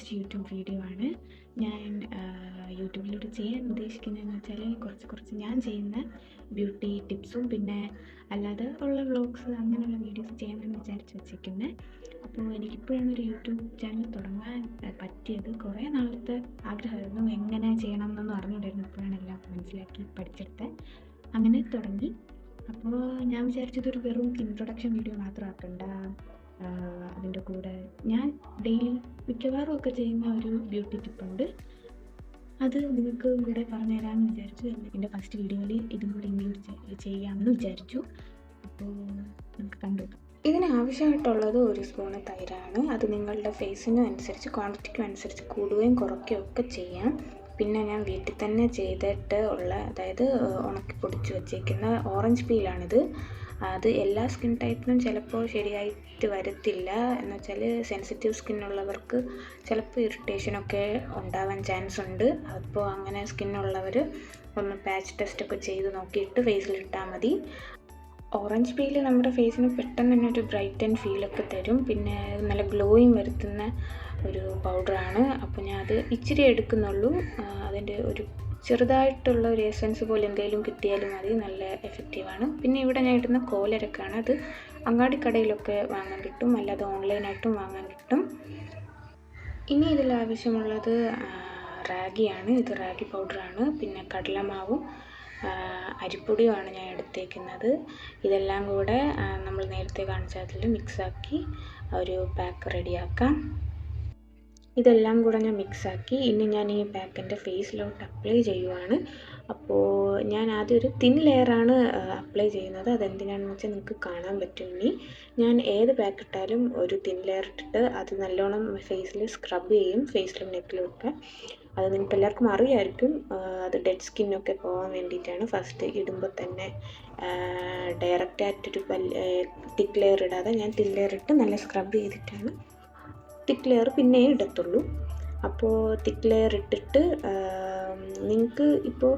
First YouTube video ആണ്. ഞാൻ യൂട്യൂബിലൂടെ ചെയ്യാൻ ഉദ്ദേശിക്കുന്നതെന്ന് വെച്ചാൽ കുറച്ച് ഞാൻ ചെയ്യുന്ന ബ്യൂട്ടി ടിപ്സും പിന്നെ അല്ലാതെ ഉള്ള വ്ളോഗ്സ് അങ്ങനെയുള്ള വീഡിയോസ് ചെയ്യാമെന്ന് വിചാരിച്ച് വെച്ചേക്കുന്നത്. അപ്പോൾ എനിക്കിപ്പോഴാണ് ഒരു യൂട്യൂബ് ചാനൽ തുടങ്ങാൻ പറ്റിയത്. കുറേ നാളത്തെ ആഗ്രഹമായിരുന്നു, എങ്ങനെ ചെയ്യണം എന്നൊന്നും അറിഞ്ഞുകൊണ്ടിരുന്നു. ഇപ്പോഴാണ് എല്ലാം മനസ്സിലാക്കി പഠിച്ചെടുത്ത് അങ്ങനെ തുടങ്ങി. അപ്പോൾ ഞാൻ വിചാരിച്ചതൊരു വെറും ഇൻട്രൊഡക്ഷൻ വീഡിയോ മാത്രം ആക്കണ്ട, അതിൻ്റെ കൂടെ ഞാൻ ഡെയിലി മിക്കവാറും ഒക്കെ ചെയ്യുന്ന ഒരു ബ്യൂട്ടി ടിപ്പുണ്ട്, അത് നിങ്ങൾക്ക് കൂടെ പറഞ്ഞു തരാമെന്ന് വിചാരിച്ചു. എൻ്റെ ഫസ്റ്റ് വീഡിയോയിൽ ഇതും കൂടി ഇൻക്ലൂഡ് ചെയ്യാമെന്ന് വിചാരിച്ചു. അപ്പോൾ നമുക്ക് കണ്ടുനോക്കാം. ഇതിനാവശ്യമായിട്ടുള്ളത് 1 സ്പൂണ് തൈരാണ്. അത് നിങ്ങളുടെ ഫേസിനും അനുസരിച്ച് ക്വാണ്ടിറ്റിക്കും അനുസരിച്ച് കൂടുകയും കുറയ്ക്കുകയും ഒക്കെ ചെയ്യാം. പിന്നെ ഞാൻ വീട്ടിൽ തന്നെ ചെയ്തിട്ട് ഉള്ള, അതായത് ഉണക്കി പൊടിച്ച് വെച്ചേക്കുന്ന ഓറഞ്ച് പീലാണിത്. അത് എല്ലാ സ്കിൻ ടൈപ്പിനും ചിലപ്പോൾ ശരിയായിട്ട് വരത്തില്ല. എന്ന് വെച്ചാൽ സെൻസിറ്റീവ് സ്കിന്നുള്ളവർക്ക് ചിലപ്പോൾ ഇറിറ്റേഷനൊക്കെ ഉണ്ടാവാൻ ചാൻസ് ഉണ്ട്. അപ്പോൾ അങ്ങനെ സ്കിന്നുള്ളവർ ഒന്ന് പാച്ച് ടെസ്റ്റൊക്കെ ചെയ്ത് നോക്കിയിട്ട് ഫേസിലിട്ടാൽ മതി. ഓറഞ്ച് പീൽ നമ്മുടെ ഫേസിന് പെട്ടെന്ന് തന്നെ ഒരു ബ്രൈറ്റ് ആൻഡ് ഫീലൊക്കെ തരും. പിന്നെ നല്ല ഗ്ലോയും വരുത്തുന്ന ഒരു പൗഡറാണ്. അപ്പോൾ ഞാൻ അത് ഇച്ചിരി എടുക്കുന്നുള്ളൂ. അതിൻ്റെ ഒരു ചെറുതായിട്ടുള്ള ഒരു എസൻസ് പോലെ എന്തെങ്കിലും കിട്ടിയാലും മതി, നല്ല എഫക്റ്റീവാണ്. പിന്നെ ഇവിടെ ഞാൻ ഇടുന്ന കോലരക്കാണ്. അത് അങ്ങാടിക്കടയിലൊക്കെ വാങ്ങാൻ കിട്ടും, അല്ലാതെ ഓൺലൈനായിട്ടും വാങ്ങാൻ കിട്ടും. ഇനി ഇതിലാവശ്യമുള്ളത് റാഗിയാണ്. ഇത് റാഗി പൗഡറാണ്. പിന്നെ കടലമാവും അരിപ്പൊടിയുമാണ് ഞാൻ എടുത്തേക്കുന്നത്. ഇതെല്ലാം കൂടെ നമ്മൾ നേരത്തെ കാണിച്ചതിൽ മിക്സാക്കി ഒരു പാക്ക് റെഡിയാക്കാം. ഇതെല്ലാം കൂടെ ഞാൻ മിക്സാക്കി ഇനി ഞാൻ ഈ പാക്ക് എൻ്റെ ഫേസിലോട്ട് അപ്ലൈ ചെയ്യുവാണ്. അപ്പോൾ ഞാൻ ആദ്യം ഒരു തിൻ ലെയറാണ് അപ്ലൈ ചെയ്യുന്നത്. അതെന്തിനാണെന്ന് വെച്ചാൽ നിങ്ങൾക്ക് കാണാൻ പറ്റും. ഇനി ഞാൻ ഏത് പാക്ക് ഇട്ടാലും ഒരു തിൻ ലെയർ ഇട്ടിട്ട് അത് നല്ലോണം ഫേസിൽ സ്ക്രബ് ചെയ്യും, ഫേസിലും നെക്കിലും ഒക്കെ. അത് നിങ്ങൾക്ക് എല്ലാവർക്കും അറിയാമായിരിക്കും. അത് ഡെഡ് സ്കിന്നൊക്കെ പോകാൻ വേണ്ടിയിട്ടാണ്. ഫസ്റ്റ് ഇടുമ്പോൾ തന്നെ ഡയറക്റ്റായിട്ടൊരു തിക്ക് ലെയർ ഇടാതെ ഞാൻ തിൻ ലെയർ ഇട്ട് നല്ല സ്ക്രബ് ചെയ്തിട്ടാണ് തിക്ക് ലെയർ പിന്നെയും ഇടത്തുള്ളൂ. അപ്പോൾ തിക്ക് ലെയർ ഇട്ടിട്ട് നിങ്ങൾക്ക് ഇപ്പോൾ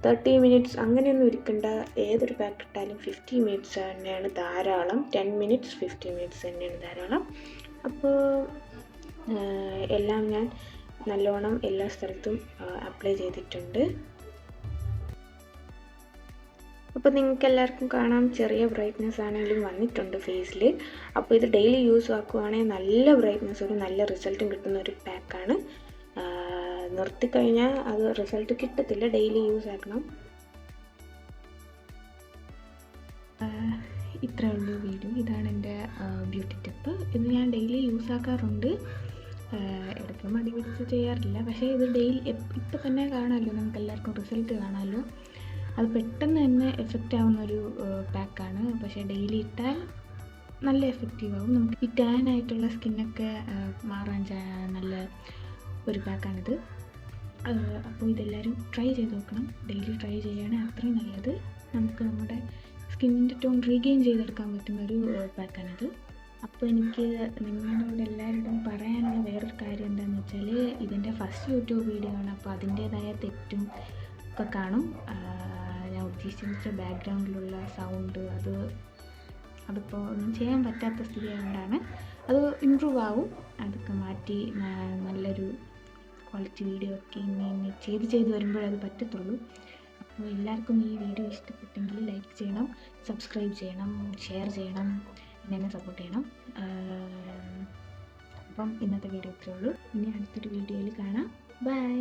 30 മിനിറ്റ്സ് അങ്ങനെയൊന്നും ഇരിക്കേണ്ട. ഏതൊരു പാക്ക് ഇട്ടാലും 50 മിനിറ്റ്സ് തന്നെയാണ് ധാരാളം. 10 മിനിറ്റ്സ് 50 മിനിറ്റ്സ് തന്നെയാണ് ധാരാളം. അപ്പോൾ എല്ലാം ഞാൻ നല്ലോണം എല്ലാ സ്ഥലത്തും അപ്ലൈ ചെയ്തിട്ടുണ്ട്. അപ്പോൾ നിങ്ങൾക്ക് എല്ലാവർക്കും കാണാം, ചെറിയ ബ്രൈറ്റ്നസ് ആണെങ്കിലും വന്നിട്ടുണ്ട് ഫേസിൽ. അപ്പോൾ ഇത് ഡെയിലി യൂസ് ആക്കുവാണെങ്കിൽ നല്ല ബ്രൈറ്റ്നസ്, ഒരു നല്ല റിസൾട്ടും കിട്ടുന്ന ഒരു പാക്കാണ്. നിർത്തിക്കഴിഞ്ഞാൽ അത് റിസൾട്ട് കിട്ടത്തില്ല, ഡെയിലി യൂസ് ആക്കണം. ഇത്രയേ ഉള്ളൂ വീഡിയോ. ഇതാണ് എൻ്റെ ബ്യൂട്ടി ടിപ്പ്. ഇത് ഞാൻ ഡെയിലി യൂസ് ആക്കാറുണ്ട്, ഇടയ്ക്ക് മടി പിടിച്ച് ചെയ്യാറില്ല. പക്ഷേ ഇത് ഡെയിലി ഇപ്പം തന്നെ കാണാമല്ലോ, നമുക്ക് എല്ലാവർക്കും റിസൾട്ട് കാണാമല്ലോ. അത് പെട്ടെന്ന് തന്നെ എഫക്റ്റ് ആവുന്നൊരു പാക്കാണ്. പക്ഷേ ഡെയിലി ഇട്ടാൽ നല്ല എഫക്റ്റീവ് ആവും. നമുക്ക് ഈ ടാൻ ആയിട്ടുള്ള സ്കിന്നൊക്കെ മാറാൻ നല്ല ഒരു പാക്കാണിത്. അപ്പോൾ ഇതെല്ലാവരും ട്രൈ ചെയ്ത് നോക്കണം. ഡെയിലി ട്രൈ ചെയ്യുകയാണെങ്കിൽ അത്രയും നല്ലത്. നമുക്ക് നമ്മുടെ സ്കിന്നിൻ്റെ ടോൺ റീഗെയിൻ ചെയ്തെടുക്കാൻ പറ്റുന്നൊരു പാക്കാണിത്. അപ്പോൾ എനിക്ക് നിങ്ങളോട് എല്ലാവരോടും പറയാനുള്ള വേറൊരു കാര്യം എന്താണെന്ന് വെച്ചാൽ, ഇതിൻ്റെ ഫസ്റ്റ് യൂട്യൂബ് വീഡിയോ ആണ്. അപ്പോൾ അതിൻ്റേതായ തെറ്റും ഒക്കെ കാണും. ഞാൻ ഉദ്ദേശിച്ച ബാക്ക്ഗ്രൗണ്ടിലുള്ള സൗണ്ട് അതിപ്പോൾ ഒന്നും ചെയ്യാൻ പറ്റാത്ത സ്ഥിതി ആയതുകൊണ്ടാണ്. അത് ഇമ്പ്രൂവ് ആവും. അതൊക്കെ മാറ്റി നല്ലൊരു ക്വാളിറ്റി വീഡിയോ ഒക്കെ ഇനി ചെയ്ത് വരുമ്പോഴത് പറ്റത്തുള്ളൂ. അപ്പോൾ എല്ലാവർക്കും ഈ വീഡിയോ ഇഷ്ടപ്പെട്ടെങ്കിൽ ലൈക്ക് ചെയ്യണം, സബ്സ്ക്രൈബ് ചെയ്യണം, ഷെയർ ചെയ്യണം, എന്നെ സപ്പോർട്ട് ചെയ്യണം. അപ്പം ഇന്നത്തെ വീഡിയോ ഇത്രയേ ഉള്ളൂ. ഇനി അടുത്തൊരു വീഡിയോയിൽ കാണാം. ബൈ.